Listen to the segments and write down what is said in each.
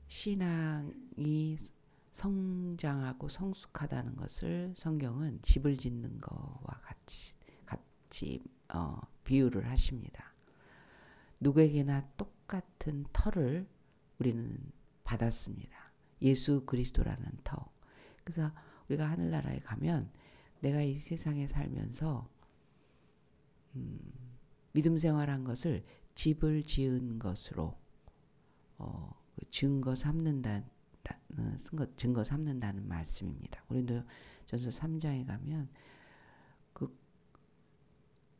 신앙이 성장하고 성숙하다는 것을 성경은 집을 짓는 거와 같이 비유를 하십니다. 누구에게나 똑같은 터를 우리는 받았습니다. 예수 그리스도라는 터. 그래서 우리가 하늘나라에 가면 내가 이 세상에 살면서 믿음 생활한 것을 집을 지은 것으로 증거 삼는다는 말씀입니다. 고린도전서 3장에 가면 그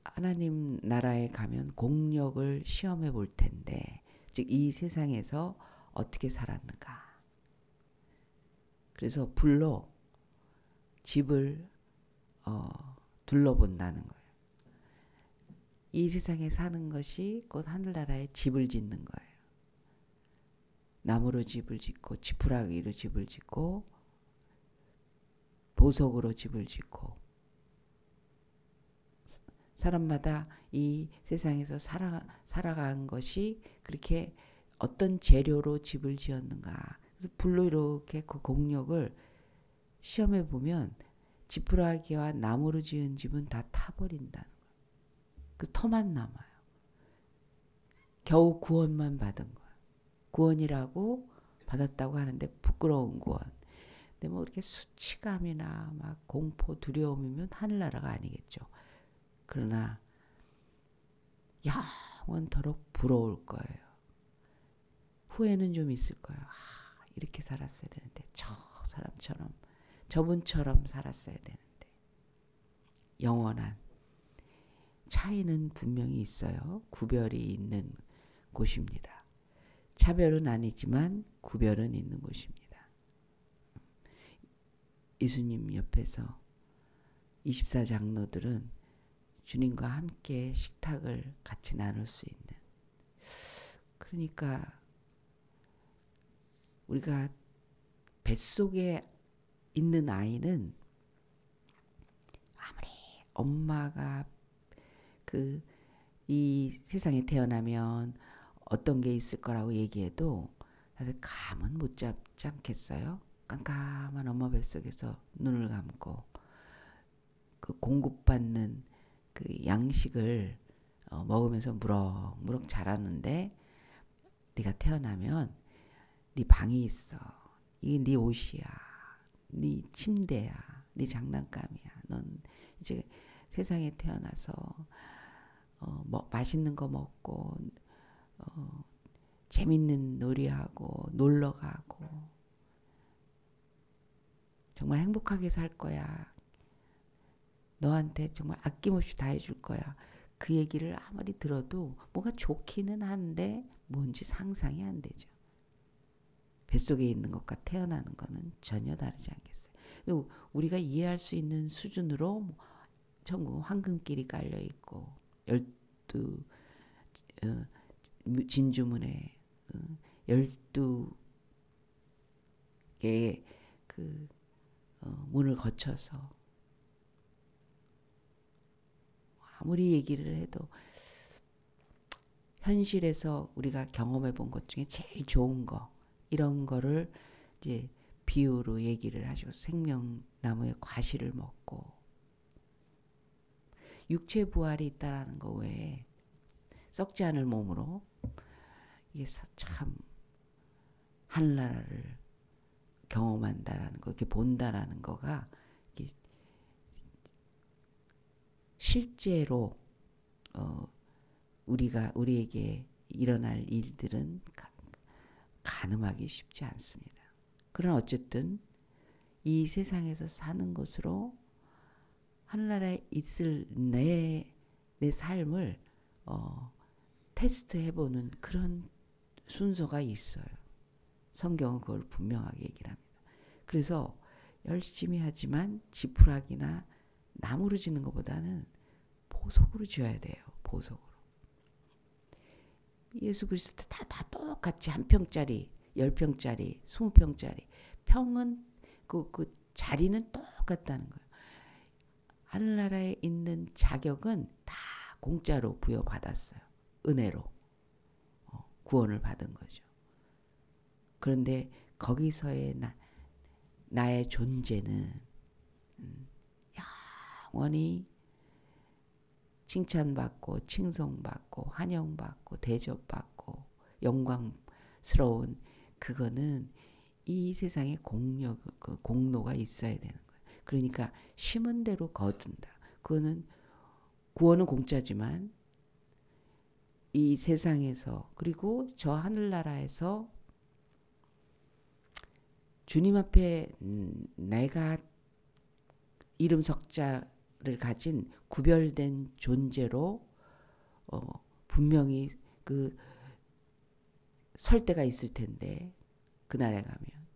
하나님 나라에 가면 공력을 시험해 볼 텐데, 즉 이 세상에서 어떻게 살았는가. 그래서 불로 집을 둘러본다는 거예요. 이 세상에 사는 것이 곧 하늘나라에 집을 짓는 거예요. 나무로 집을 짓고 지푸라기로 집을 짓고 보석으로 집을 짓고, 사람마다 이 세상에서 살아간 것이 그렇게 어떤 재료로 집을 지었는가. 그래서 불로 이렇게 그 공력을 시험해 보면 지푸라기와 나무로 지은 집은 다 타버린다는 거예요. 그 터만 남아요. 겨우 구원만 받은 거예요. 구원이라고 받았다고 하는데 부끄러운 구원. 근데 뭐 이렇게 수치감이나 막 공포, 두려움이면 하늘나라가 아니겠죠. 그러나 영원토록 부러울 거예요. 후회는 좀 있을 거예요. 이렇게 살았어야 되는데, 저 사람처럼, 저분처럼 살았어야 되는데. 영원한 차이는 분명히 있어요. 구별이 있는 곳입니다. 차별은 아니지만 구별은 있는 곳입니다. 예수님 옆에서 24장로들은 주님과 함께 식탁을 같이 나눌 수 있는, 그러니까 우리가 뱃속에 있는 아이는 아무리 엄마가 이 세상에 태어나면 어떤 게 있을 거라고 얘기해도 다들 감은 못 잡지 않겠어요? 깜깜한 엄마 뱃속에서 눈을 감고 그 공급받는 그 양식을 먹으면서 무럭무럭 자라는데, 네가 태어나면 네 방이 있어. 이게 네 옷이야. 네 침대야. 네 장난감이야. 넌 이제 세상에 태어나서 뭐 맛있는 거 먹고 재밌는 놀이하고 놀러 가고 정말 행복하게 살 거야. 너한테 정말 아낌없이 다 해줄 거야. 그 얘기를 아무리 들어도 뭐가 좋기는 한데 뭔지 상상이 안 되죠. 뱃속에 있는 것과 태어나는 거는 전혀 다르지 않겠어요. 우리가 이해할 수 있는 수준으로 전국 황금길이 깔려 있고 12 진주문에 12개의 그 문을 거쳐서 아무리 얘기를 해도 현실에서 우리가 경험해 본 것 중에 제일 좋은 거, 이런 거를 이제 비유로 얘기를 하시고, 생명나무의 과실을 먹고 육체 부활이 있다라는 거 외에 썩지 않을 몸으로 이게 참 하늘나라를 경험한다라는 거, 이렇게 본다라는 거가 이게 실제로 우리에게 일어날 일들은 가늠하기 쉽지 않습니다. 그러나 어쨌든 이 세상에서 사는 것으로 하늘나라에 있을 내 삶을 테스트해보는 그런 순서가 있어요. 성경은 그걸 분명하게 얘기를 합니다. 그래서 열심히 하지만 지푸라기나 나무로 짓는 것보다는 보석으로 지어야 돼요. 보석으로. 예수 그리스도 다 똑같이 한 평짜리, 10평짜리, 20평짜리. 평은 그 자리는 똑같다는 거예요. 하늘나라에 있는 자격은 다 공짜로 부여받았어요. 은혜로 구원을 받은 거죠. 그런데 거기서의 나의 존재는 영원히 칭찬받고 칭송받고 환영받고 대접받고 영광스러운, 그거는 이 세상에 공로가 있어야 되는 거예요. 그러니까 심은 대로 거둔다. 그거는 구원은 공짜지만 이 세상에서, 그리고 저 하늘나라에서 주님 앞에 내가 이름 석자를 가진 구별된 존재로 분명히 설 때가 있을 텐데, 그날에 가면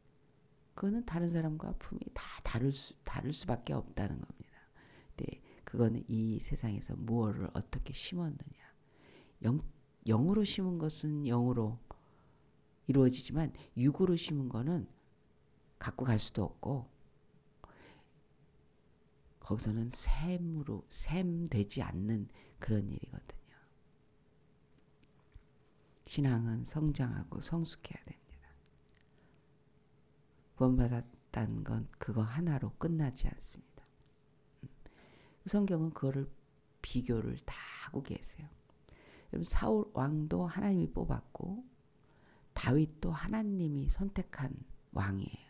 그거는 다른 사람과 품이 다 다를 수밖에 없다는 겁니다. 근데 그거는 이 세상에서 무엇을 어떻게 심었느냐. 영으로 심은 것은 영으로 이루어지지만 육으로 심은 거는 갖고 갈 수도 없고, 거기서는 샘되지 않는 그런 일이거든요. 신앙은 성장하고 성숙해야 됩니다. 구원받았다는 건 그거 하나로 끝나지 않습니다. 성경은 그거를 비교를 다 하고 계세요. 사울 왕도 하나님이 뽑았고 다윗도 하나님이 선택한 왕이에요.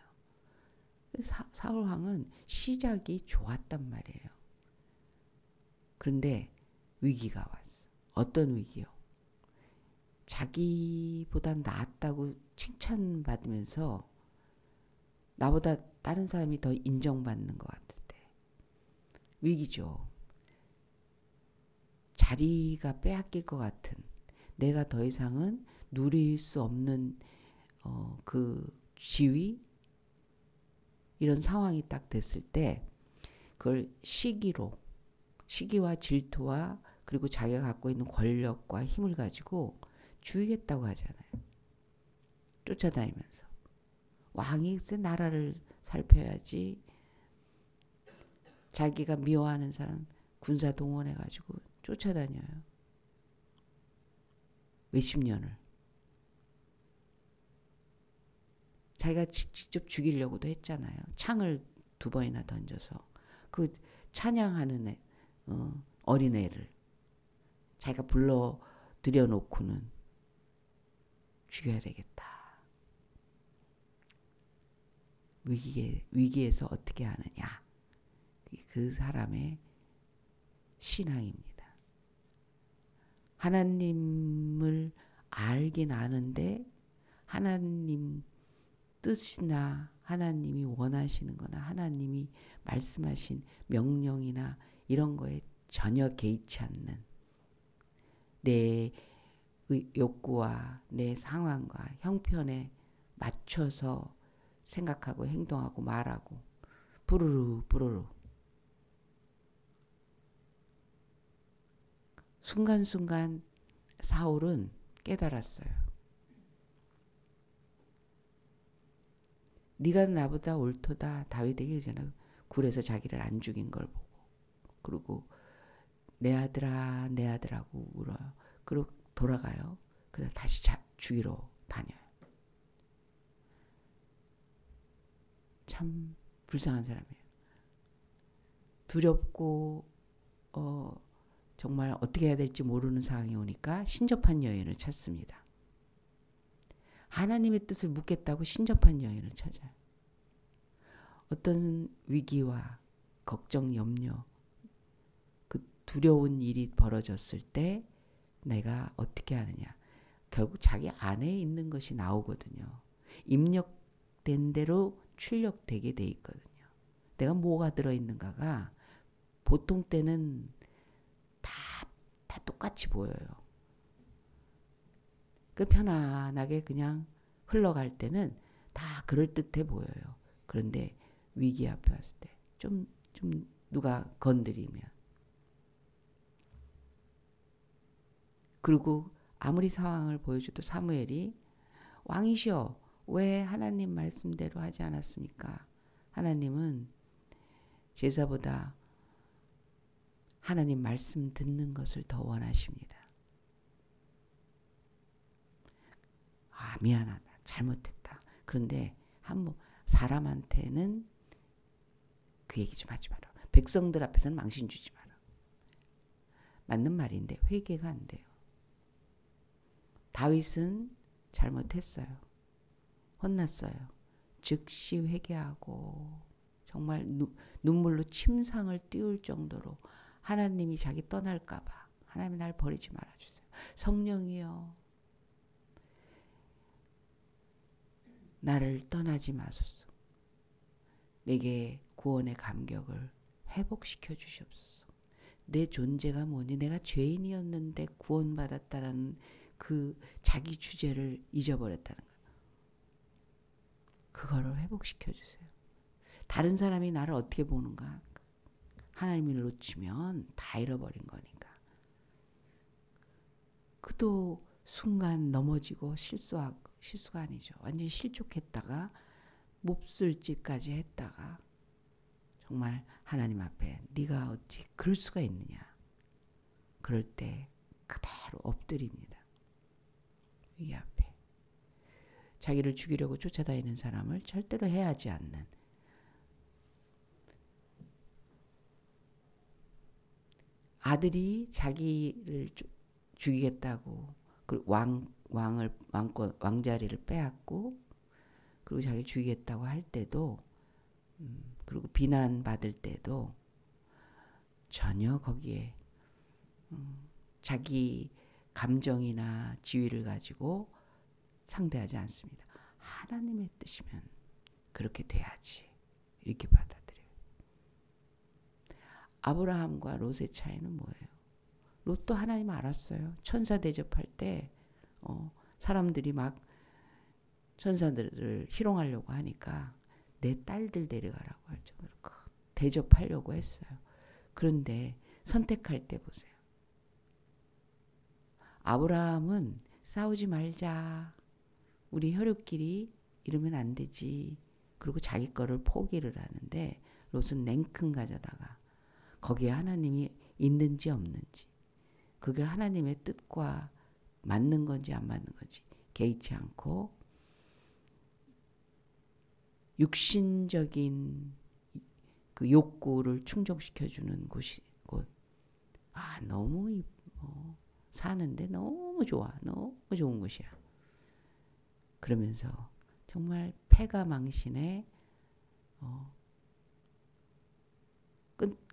사울 왕은 시작이 좋았단 말이에요. 그런데 위기가 왔어. 어떤 위기요? 자기보다 낫다고 칭찬받으면서 나보다 다른 사람이 더 인정받는 것 같을 때 위기죠. 자리가 빼앗길 것 같은, 내가 더 이상은 누릴 수 없는 그 지위, 이런 상황이 딱 됐을 때 그걸 시기와 질투와 그리고 자기가 갖고 있는 권력과 힘을 가지고 죽이겠다고 하잖아요. 쫓아다니면서. 왕이 나라를 살펴야지. 자기가 미워하는 사람 군사 동원해가지고 쫓아다녀요. 몇십 년을. 자기가 직접 죽이려고도 했잖아요. 창을 2번이나 던져서. 그 찬양하는 어린애를 자기가 불러 들여놓고는 죽여야 되겠다. 위기에서 어떻게 하느냐. 그 사람의 신앙입니다. 하나님을 알긴 아는데 하나님 뜻이나 하나님이 원하시는 거나 하나님이 말씀하신 명령이나 이런 거에 전혀 개의치 않는, 내 욕구와 내 상황과 형편에 맞춰서 생각하고 행동하고 말하고 부르르 순간순간 사울은 깨달았어요. 네가 나보다 옳도다. 다윗에게 그러잖아. 굴에서 자기를 안 죽인 걸 보고. 그리고 내 아들아 내 아들하고 울어요. 그리고 돌아가요. 그래서 다시 죽이러 다녀요. 참 불쌍한 사람이에요. 두렵고 정말 어떻게 해야 될지 모르는 상황이 오니까 신접한 여인을 찾습니다. 하나님의 뜻을 묻겠다고 신접한 여인을 찾아요. 어떤 위기와 걱정, 염려, 그 두려운 일이 벌어졌을 때 내가 어떻게 하느냐. 결국 자기 안에 있는 것이 나오거든요. 입력된 대로 출력되게 돼 있거든요. 내가 뭐가 들어있는가가 보통 때는 다 똑같이 보여요. 그 편안하게 그냥 흘러갈 때는 다 그럴듯해 보여요. 그런데 위기 앞에 왔을 때 좀 누가 건드리면, 그리고 아무리 상황을 보여줘도 사무엘이 왕이시여 왜 하나님 말씀대로 하지 않았습니까? 하나님은 제사보다 하나님 말씀 듣는 것을 더 원하십니다. 아, 미안하다. 잘못했다. 그런데 사람한테는 그 얘기 좀 하지 마라. 백성들 앞에서는 망신 주지 마라. 맞는 말인데 회개가 안 돼요. 다윗은 잘못했어요. 혼났어요. 즉시 회개하고 정말 눈물로 침상을 띄울 정도로 하나님이 자기 떠날까 봐 하나님 날 버리지 말아주세요. 성령이여 나를 떠나지 마소서. 내게 구원의 감격을 회복시켜 주시옵소서. 내 존재가 뭐니? 내가 죄인이었는데 구원받았다라는 그 자기 주제를 잊어버렸다는 거예요. 그거를 회복시켜 주세요. 다른 사람이 나를 어떻게 보는가? 하나님을 놓치면 다 잃어버린 거니까. 그도 순간 넘어지고 실수가 아니죠. 완전히 실족했다가 몹쓸 짓까지 했다가 정말 하나님 앞에 네가 어찌 그럴 수가 있느냐. 그럴 때 그대로 엎드립니다. 이 앞에. 자기를 죽이려고 쫓아다니는 사람을 절대로 해하지 않는 아들이 자기를 죽이겠다고 그 왕자리를 빼앗고 그리고 자기를 죽이겠다고 할 때도 그리고 비난받을 때도 전혀 거기에 자기 감정이나 지위를 가지고 상대하지 않습니다. 하나님의 뜻이면 그렇게 돼야지. 이렇게 받아들여요. 아브라함과 롯의 차이는 뭐예요? 롯도 하나님 알았어요. 천사 대접할 때 사람들이 막 천사들을 희롱하려고 하니까 내 딸들 데려가라고 할 정도로 대접하려고 했어요. 그런데 선택할 때 보세요. 아브라함은 싸우지 말자. 우리 혈육끼리 이러면 안 되지. 그리고 자기 거를 포기를 하는데 롯은 냉큼 가져다가 거기에 하나님이 있는지 없는지 그게 하나님의 뜻과 맞는 건지 안 맞는 건지 개의치 않고 육신적인 그 욕구를 충족시켜주는 곳. 너무 사는데 너무 좋아. 너무 좋은 곳이야. 그러면서 정말 패가 망신에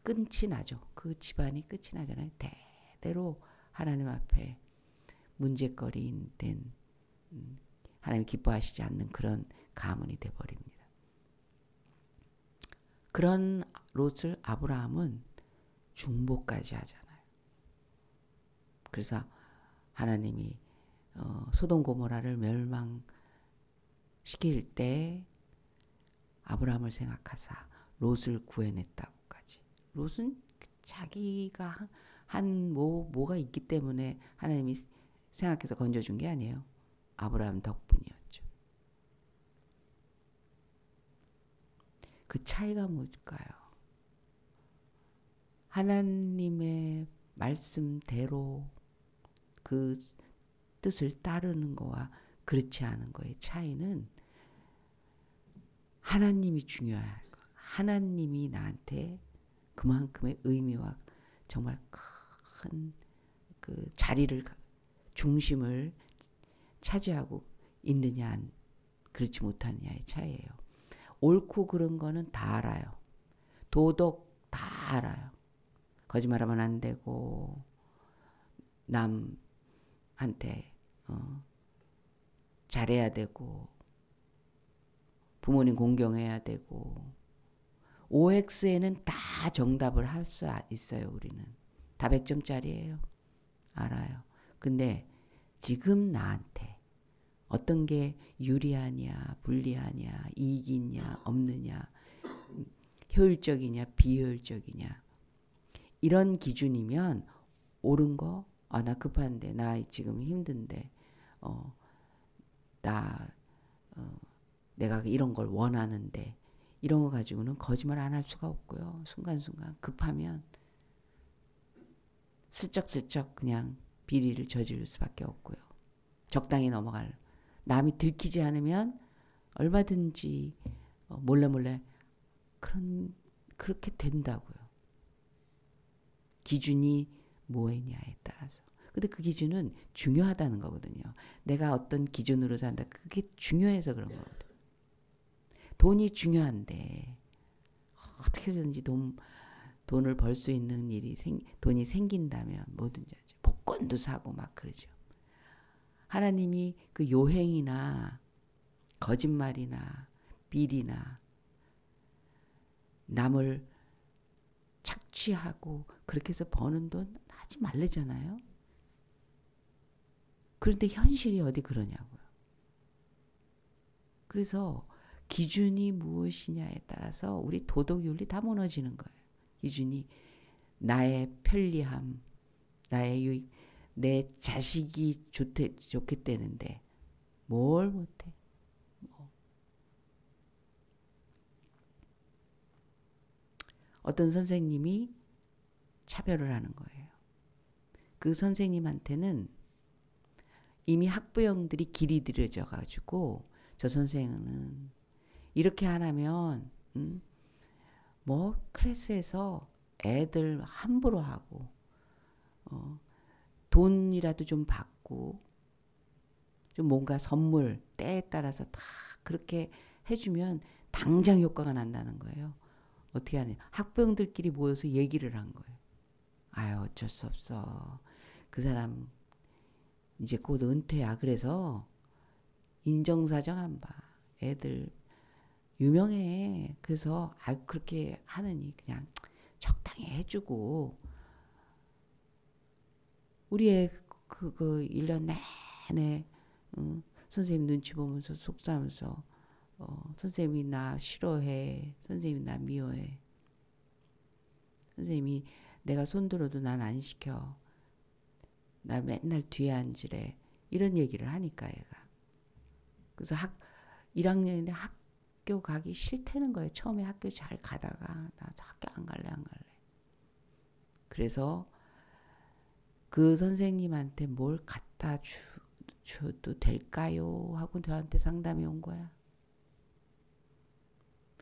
끝이 나죠. 그 집안이 끝이 나잖아요. 대대로 하나님 앞에 문제거리인 된 하나님 기뻐하시지 않는 그런 가문이 돼버립니다. 그런 롯을 아브라함은 중보까지 하잖아요. 그래서 하나님이 소돔 고모라를 멸망시킬 때 아브라함을 생각하사 롯을 구해냈다고까지. 롯은 자기가 한 뭐가 있기 때문에 하나님이 생각해서 건져준 게 아니에요. 아브라함 덕분이었죠. 그 차이가 뭘까요? 하나님의 말씀대로 그 뜻을 따르는 거와 그렇지 않은 거의 차이는 하나님이 중요할 거. 하나님이 나한테 그만큼의 의미와 정말 큰 그 자리를 중심을 차지하고 있느냐 그렇지 못하느냐의 차이예요. 옳고 그른 거는 다 알아요. 도덕 다 알아요. 거짓말하면 안 되고 남한테 잘해야 되고 부모님 공경해야 되고 OX에는 다 정답을 할 수 있어요. 우리는 다 100점짜리예요. 알아요. 근데 지금 나한테 어떤 게 유리하냐 불리하냐 이익이 있냐 없느냐 효율적이냐 비효율적이냐 이런 기준이면 옳은 거 나 급한데 나 지금 힘든데 내가 이런 걸 원하는데 이런 거 가지고는 거짓말 안 할 수가 없고요. 순간순간 급하면 슬쩍슬쩍 그냥 비리를 저지를 수밖에 없고요. 적당히 넘어갈. 남이 들키지 않으면 얼마든지 몰래 몰래 그렇게 된다고요. 기준이 뭐냐에 따라서. 근데 그 기준은 중요하다는 거거든요. 내가 어떤 기준으로 산다. 그게 중요해서 그런 거거든요. 돈이 중요한데 어떻게 해서든지 돈을 벌 수 있는 돈이 생긴다면 뭐든지 하죠. 복권도 사고 막 그러죠. 하나님이 그 요행이나 거짓말이나 비리나 남을 착취하고 그렇게 해서 버는 돈 하지 말래잖아요. 그런데 현실이 어디 그러냐고요. 그래서 기준이 무엇이냐에 따라서 우리 도덕윤리 다 무너지는 거예요. 기준이 나의 편리함, 나의 유익, 내 자식이 좋겠다는데 뭘 못해. 어떤 선생님이 차별을 하는 거예요. 그 선생님한테는 이미 학부형들이 길이 들여져 가지고 저 선생은 이렇게 안 하면 뭐 클래스에서 애들 함부로 하고 돈이라도 좀 받고 좀 뭔가 선물 때에 따라서 다 그렇게 해주면 당장 효과가 난다는 거예요. 어떻게 하냐. 학부형들끼리 모여서 얘기를 한 거예요. 아유 어쩔 수 없어. 그 사람 이제 곧 은퇴야. 그래서 인정사정 안 봐. 애들 유명해. 그래서 그렇게 하느니 그냥 적당히 해주고 우리 애 그 1년 내내 선생님 눈치 보면서 속상하면서 선생님이 나 싫어해. 선생님이 나 미워해. 선생님이 내가 손들어도 난 안 시켜. 나 맨날 뒤에 앉으래. 이런 얘기를 하니까 얘가. 그래서 1학년인데 학교 가기 싫다는 거예요. 처음에 학교 잘 가다가 나 학교 안 갈래. 그래서 그 선생님한테 뭘 갖다 줘도 될까요? 하고 저한테 상담이 온 거야.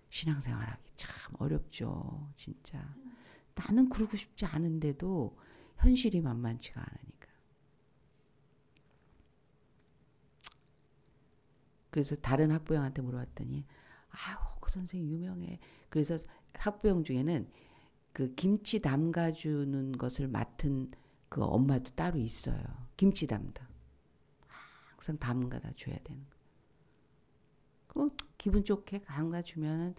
신앙생활하기 참 어렵죠. 진짜. 나는 그러고 싶지 않은데도 현실이 만만치가 않으니까. 그래서 다른 학부형한테 물어봤더니 아우 그 선생님 유명해. 그래서 학부형 중에는 그 김치 담가주는 것을 맡은 그 엄마도 따로 있어요. 김치 담당. 항상 담가다 줘야 되는 거. 그럼 기분 좋게 담가주면은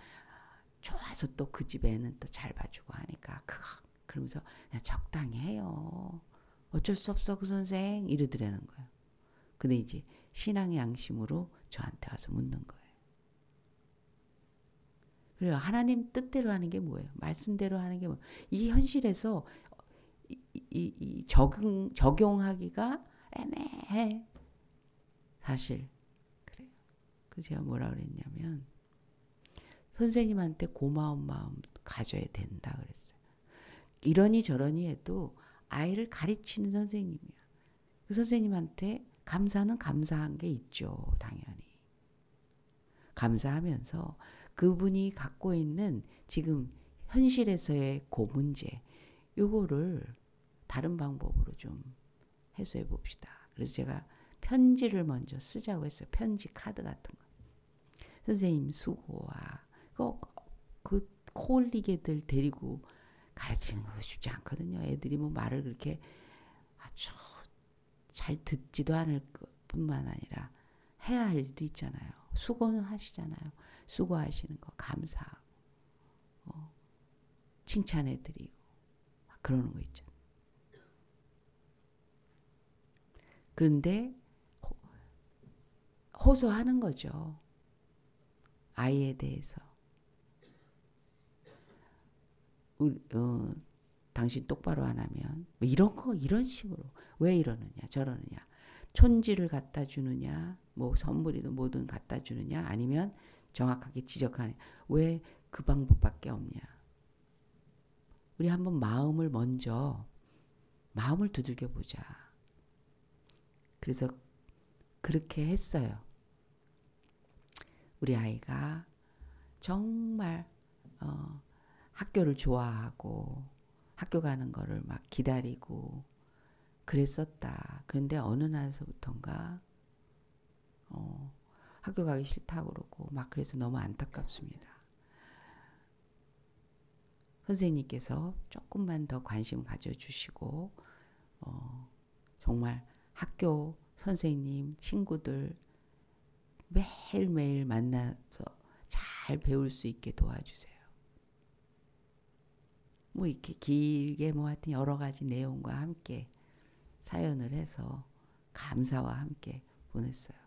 좋아서 또 그 집에는 또 잘 봐주고 하니까 그러면서 그냥 적당히 해요. 어쩔 수 없어 그 선생 이러더라는 거예요. 근데 이제 신앙의 양심으로 저한테 와서 묻는 거예요. 그래요. 하나님 뜻대로 하는 게 뭐예요? 말씀대로 하는 게 뭐예요? 이 현실에서 이 적용하기가 애매해. 사실 그래요. 그래서 제가 뭐라 그랬냐면 선생님한테 고마운 마음 가져야 된다 그랬어요. 이러니 저러니 해도 아이를 가르치는 선생님이야. 그 선생님한테 감사는 감사한 게 있죠. 당연히. 감사하면서 그분이 갖고 있는 지금 현실에서의 그 문제 요거를 다른 방법으로 좀 해소해 봅시다. 그래서 제가 편지를 먼저 쓰자고 했어요. 편지 카드 같은 거. 선생님 수고와 그 콜리게들 데리고 가르치는 거 쉽지 않거든요. 애들이 뭐 말을 그렇게 아주 잘 듣지도 않을 뿐만 아니라 해야 할 일도 있잖아요. 수고는 하시잖아요. 수고하시는 거 감사하고 칭찬해드리고 그러는 거 있죠. 그런데 호소하는 거죠. 아이에 대해서. 당신 똑바로 안 하면 뭐 이런 식으로 왜 이러느냐 저러느냐 촌지를 갖다 주느냐 뭐 선물이든 뭐든 갖다 주느냐 아니면 정확하게 지적하느냐 왜 그 방법밖에 없냐. 우리 한번 마음을 두들겨 보자. 그래서 그렇게 했어요. 우리 아이가 정말 학교를 좋아하고 학교 가는 거를 막 기다리고 그랬었다. 그런데 어느 날서부턴가 학교 가기 싫다고 그러고 막 그래서 너무 안타깝습니다. 선생님께서 조금만 더 관심 가져주시고 정말 학교 선생님, 친구들 매일매일 만나서 잘 배울 수 있게 도와주세요. 뭐 이렇게 길게 뭐 하여튼 여러 가지 내용과 함께 사연을 해서 감사와 함께 보냈어요.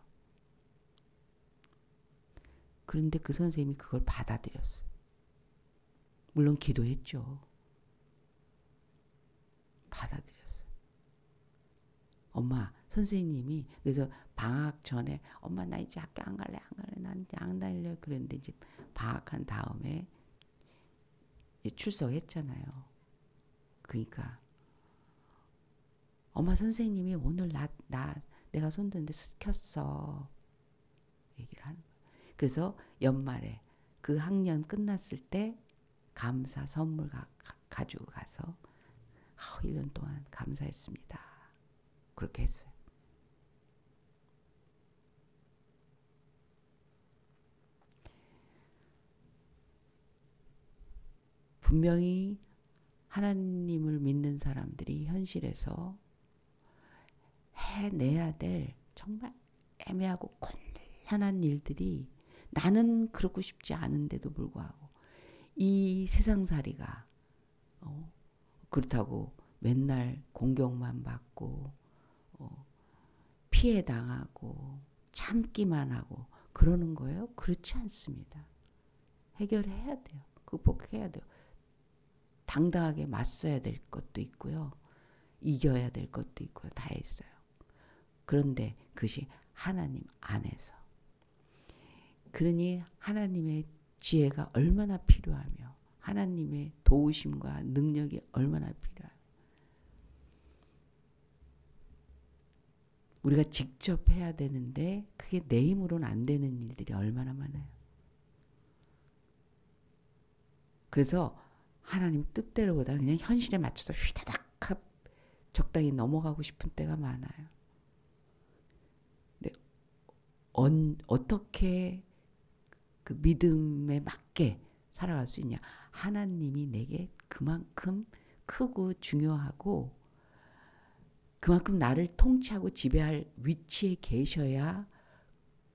그런데 그 선생님이 그걸 받아들였어요. 물론 기도했죠. 받아들였어요. 엄마, 선생님이 그래서 방학 전에 엄마 나 이제 학교 안 갈래 난 안 다닐래 그랬는데 이제 방학한 다음에 이제 출석했잖아요. 그러니까 엄마 선생님이 오늘 내가 손드는데 시켰어 얘기를 하는 거예요. 그래서 연말에 그 학년 끝났을 때 감사 선물 가지고 가서 1년 동안 감사했습니다. 그렇게 했어요. 분명히 하나님을 믿는 사람들이 현실에서 해내야 될 정말 애매하고 곤란한 일들이 나는 그러고 싶지 않은데도 불구하고 이 세상살이가 그렇다고 맨날 공격만 받고 피해 당하고 참기만 하고 그러는 거예요? 그렇지 않습니다. 해결해야 돼요. 극복해야 돼요. 당당하게 맞서야 될 것도 있고요. 이겨야 될 것도 있고요. 다 있어요. 그런데 그것이 하나님 안에서. 그러니 하나님의 지혜가 얼마나 필요하며 하나님의 도우심과 능력이 얼마나 필요하며 우리가 직접 해야 되는데 그게 내 힘으로는 안 되는 일들이 얼마나 많아요. 그래서 하나님 뜻대로보다 그냥 현실에 맞춰서 휘다닥 적당히 넘어가고 싶은 때가 많아요. 근데 어떻게 그 믿음에 맞게 살아갈 수 있냐. 하나님이 내게 그만큼 크고 중요하고 그만큼 나를 통치하고 지배할 위치에 계셔야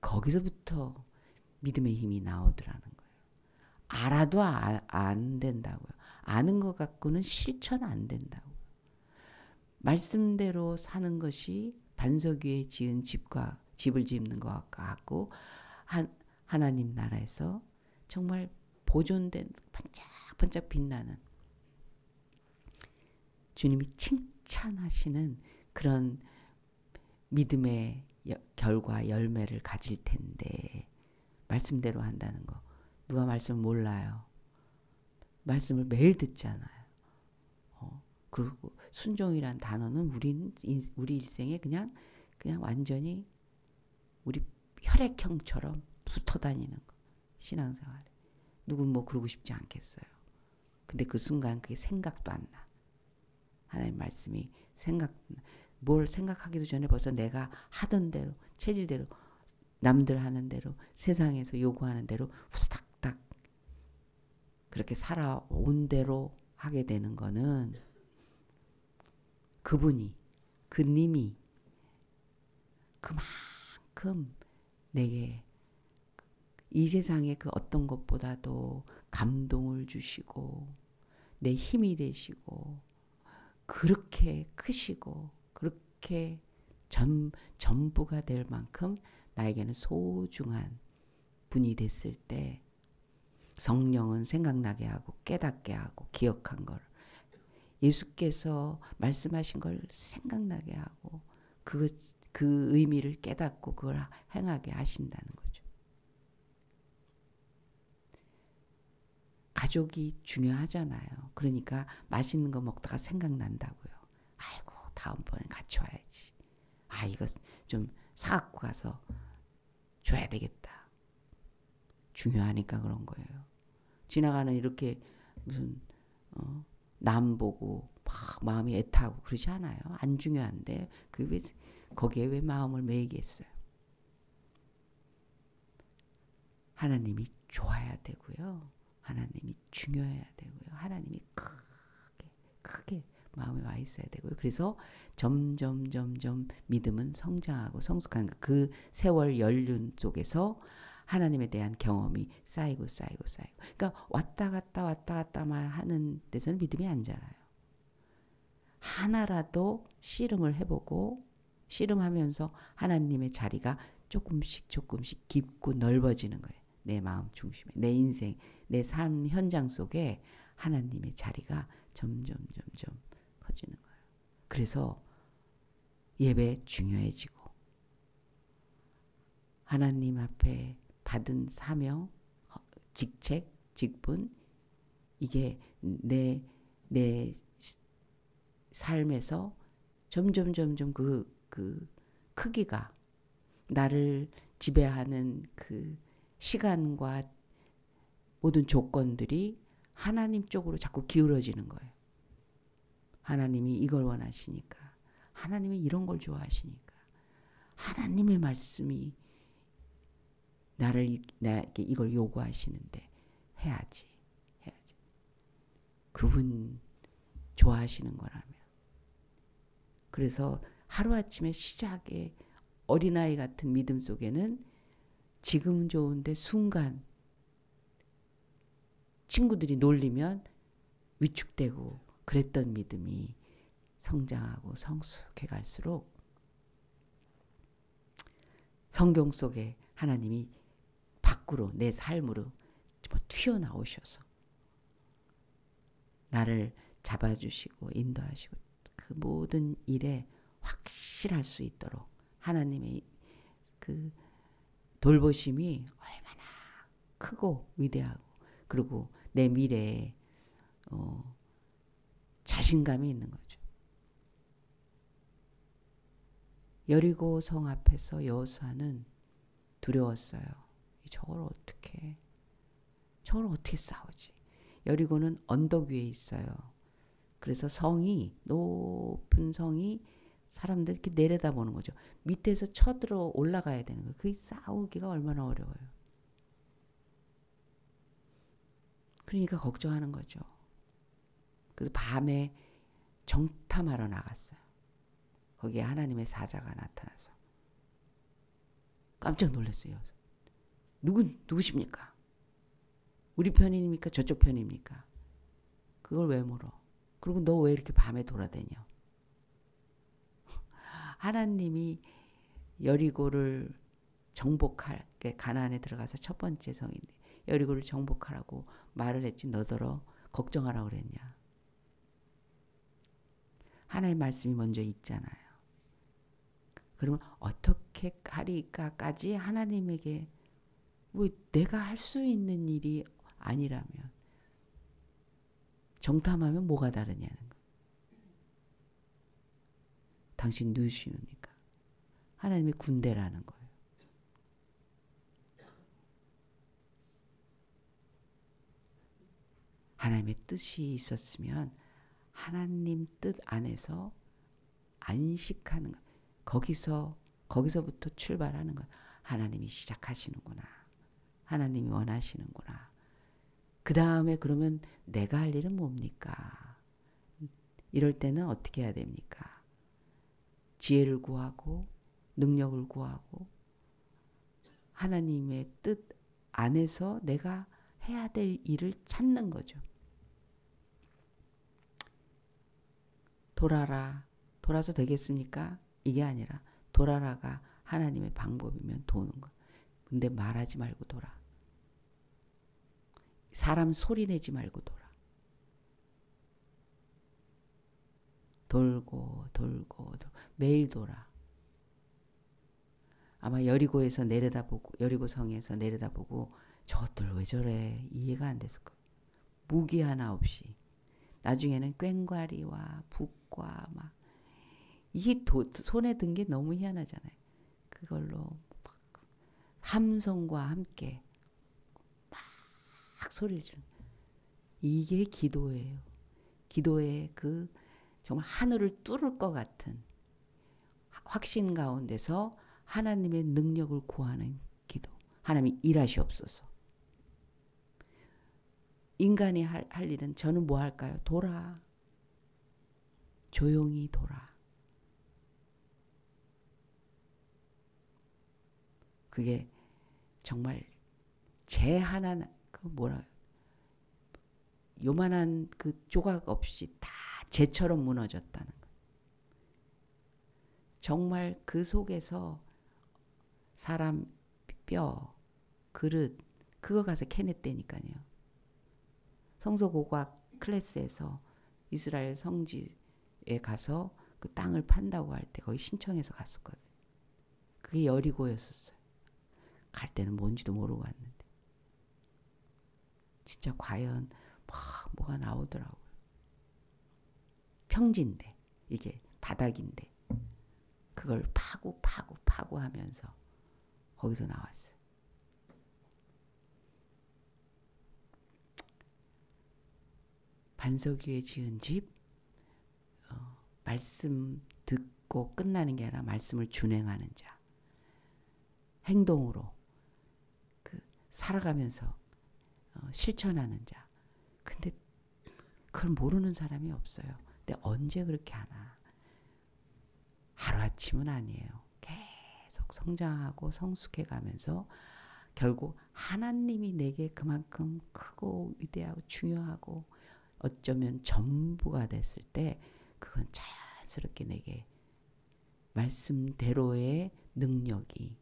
거기서부터 믿음의 힘이 나오더라는 거예요. 알아도 안 된다고요. 아는 것 갖고는 실천 안 된다고. 말씀대로 사는 것이 반석 위에 지은 집을 짓는 것 같고 하나님 나라에서 정말 보존된 반짝반짝 빛나는 주님이 칭찬하시는 그런 믿음의 결과 열매를 가질 텐데 말씀대로 한다는 거. 누가 말씀을 몰라요. 말씀을 매일 듣잖아요. 그리고 순종이란 단어는 우리 일생에 그냥 완전히 우리 혈액형처럼 붙어 다니는 거. 신앙생활에. 누군 뭐 그러고 싶지 않겠어요. 근데 그 순간 그게 생각도 안 나. 하나님 말씀이 뭘 생각하기도 전에 벌써 내가 하던 대로 체질대로 남들 하는 대로 세상에서 요구하는 대로 후다닥 그렇게 살아온 대로 하게 되는 거는 그님이 그만큼 내게 이 세상의 그 어떤 것보다도 감동을 주시고 내 힘이 되시고 그렇게 크시고 그렇게 전부가 될 만큼 나에게는 소중한 분이 됐을 때 성령은 생각나게 하고 깨닫게 하고 기억한 걸 예수께서 말씀하신 걸 생각나게 하고 그 의미를 깨닫고 그걸 행하게 하신다는 거죠. 가족이 중요하잖아요. 그러니까 맛있는 거 먹다가 생각난다고요. 아이고 다음번엔 같이 와야지. 이거 좀 사갖고 가서 줘야 되겠다. 중요하니까 그런 거예요. 지나가는 이렇게 무슨 남 보고 막 마음이 애타고 그러지 않아요. 안 중요한데 거기에 왜 마음을 매이겠어요. 하나님이 좋아야 되고요. 하나님이 중요해야 되고요. 하나님이 크게 마음에 와 있어야 되고요. 그래서 점점 믿음은 성장하고 성숙한 그 세월 연륜 속에서 하나님에 대한 경험이 쌓이고. 그러니까 왔다 갔다만 하는 데서는 믿음이 안 자라요. 하나라도 씨름을 해보고 씨름하면서 하나님의 자리가 조금씩 깊고 넓어지는 거예요. 내 마음 중심에, 내 인생, 내 삶 현장 속에 하나님의 자리가 점점 커지는 거예요. 그래서 예배 중요해지고 하나님 앞에 받은 사명, 직책, 직분 이게 내 삶에서 점점 그 크기가 나를 지배하는 그 시간과 모든 조건들이 하나님 쪽으로 자꾸 기울어지는 거예요. 하나님이 이걸 원하시니까. 하나님이 이런 걸 좋아하시니까. 하나님의 말씀이 나에게 이걸 요구하시는데 해야지. 그분 좋아하시는 거라면. 그래서 하루아침에 시작에 어린아이 같은 믿음 속에는 지금 좋은데 순간 친구들이 놀리면 위축되고 그랬던 믿음이 성장하고 성숙해 갈수록 성경 속에 하나님이 밖으로 내 삶으로 튀어나오셔서 나를 잡아주시고 인도하시고 그 모든 일에 확실할 수 있도록 하나님의 그 돌보심이 얼마나 크고 위대하고 그리고 내 미래에 자신감이 있는 거죠. 여리고 성 앞에서 여호수아는 두려웠어요. 저걸 어떻게 싸우지? 여리고는 언덕 위에 있어요. 그래서 높은 성이 사람들 이렇게 내려다보는 거죠. 밑에서 쳐들어 올라가야 되는 거예요. 그게 싸우기가 얼마나 어려워요. 그러니까 걱정하는 거죠. 그래서 밤에 정탐하러 나갔어요. 거기에 하나님의 사자가 나타나서 깜짝 놀랐어요. 누구십니까? 우리 편입니까? 저쪽 편입니까? 그걸 왜 물어? 그리고 너 왜 이렇게 밤에 돌아다녀? 하나님이 여리고를 가나안에 들어가서 첫 번째 성인데 여리고를 정복하라고 말을 했지 너더러 걱정하라고 그랬냐? 하나님의 말씀이 먼저 있잖아요. 그러면 어떻게 하리까까지 하나님에게 뭐 내가 할 수 있는 일이 아니라면 정탐하면 뭐가 다르냐는 거. 당신 누구십니까? 하나님의 군대라는 거예요. 하나님의 뜻이 있었으면 하나님 뜻 안에서 안식하는 거. 거기서부터 출발하는 거예요. 하나님이 시작하시는구나. 하나님이 원하시는구나. 그 다음에 그러면 내가 할 일은 뭡니까? 이럴 때는 어떻게 해야 됩니까? 지혜를 구하고 능력을 구하고 하나님의 뜻 안에서 내가 해야 될 일을 찾는 거죠. 돌아서 되겠습니까? 이게 아니라 돌아라가 하나님의 방법이면 도는 거. 근데 말하지 말고 돌아. 사람 소리 내지 말고 돌아. 돌고 매일 돌아. 아마 여리고에서 내려다보고 여리고 성에서 내려다보고 저것들 왜 저래 이해가 안 됐을 거예요. 무기 하나 없이. 나중에는 꽹과리와 북과 막 이게 손에 든 게 너무 희한하잖아요. 그걸로 막 함성과 함께 소리를 지르는 이게 기도예요. 기도의 그 정말 하늘을 뚫을 것 같은 확신 가운데서 하나님의 능력을 구하는 기도. 하나님 일하시옵소서. 인간이 할 일은 저는 뭐 할까요? 돌아. 조용히 돌아. 그게 정말 재 하나 그 뭐라 요만한 그 조각 없이 다 재처럼 무너졌다는 거. 정말 그 속에서 사람 뼈, 그릇 그거 가서 캐냈다니까요. 성서고고학 클래스에서 이스라엘 성지에 가서 그 땅을 판다고 할 때 거기 신청해서 갔었거든요. 그게 여리고였었어요. 갈 때는 뭔지도 모르고 갔는데 진짜 과연 막 뭐가 나오더라고요. 평지인데 이게 바닥인데 그걸 파고 하면서 거기서 나왔어요. 반석 위에 지은 집, 말씀 듣고 끝나는 게 아니라 말씀을 준행하는 자, 행동으로 그 살아가면서 실천하는 자. 근데 그걸 모르는 사람이 없어요. 근데 언제 그렇게 하나? 하루아침은 아니에요. 계속 성장하고 성숙해가면서 결국 하나님이 내게 그만큼 크고 위대하고 중요하고 어쩌면 전부가 됐을 때 그건 자연스럽게 내게 말씀대로의 능력이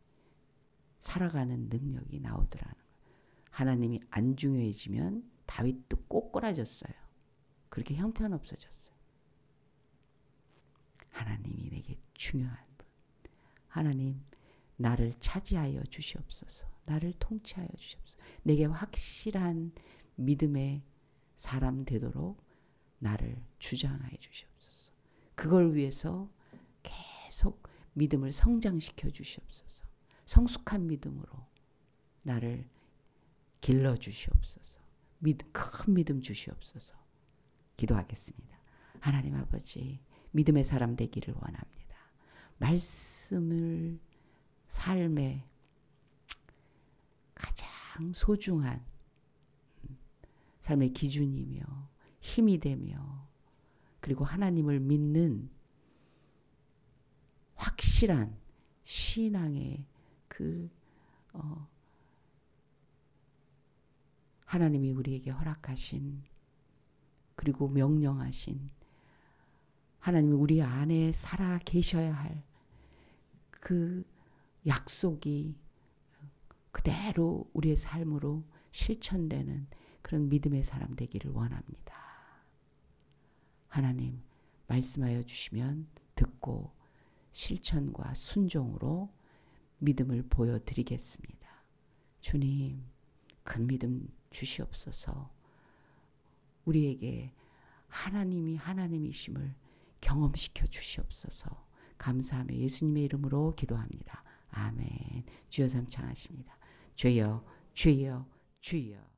살아가는 능력이 나오더라는 거예요. 하나님이 안 중요해지면 다윗도 꼬꾸라졌어요. 그렇게 형편없어졌어요. 하나님이 내게 중요한 분. 하나님 나를 차지하여 주시옵소서. 나를 통치하여 주시옵소서. 내게 확실한 믿음의 사람 되도록 나를 주장하여 주시옵소서. 그걸 위해서 계속 믿음을 성장시켜 주시옵소서. 성숙한 믿음으로 나를 길러 주시옵소서. 큰 믿음 주시옵소서. 기도하겠습니다. 하나님 아버지, 믿음의 사람 되기를 원합니다. 말씀을 삶의 가장 소중한 삶의 기준이며 힘이 되며 그리고 하나님을 믿는 확실한 신앙의 그 하나님이 우리에게 허락하신 그리고 명령하신 하나님이 우리 안에 살아 계셔야 할 그 약속이 그대로 우리의 삶으로 실천되는 그런 믿음의 사람 되기를 원합니다. 하나님 말씀하여 주시면 듣고 실천과 순종으로 믿음을 보여드리겠습니다. 주님 큰 믿음 주시옵소서. 우리에게 하나님이 하나님이심을 경험시켜 주시옵소서. 감사하며 예수님의 이름으로 기도합니다. 아멘. 주여 삼창하십니다. 주여 주여 주여.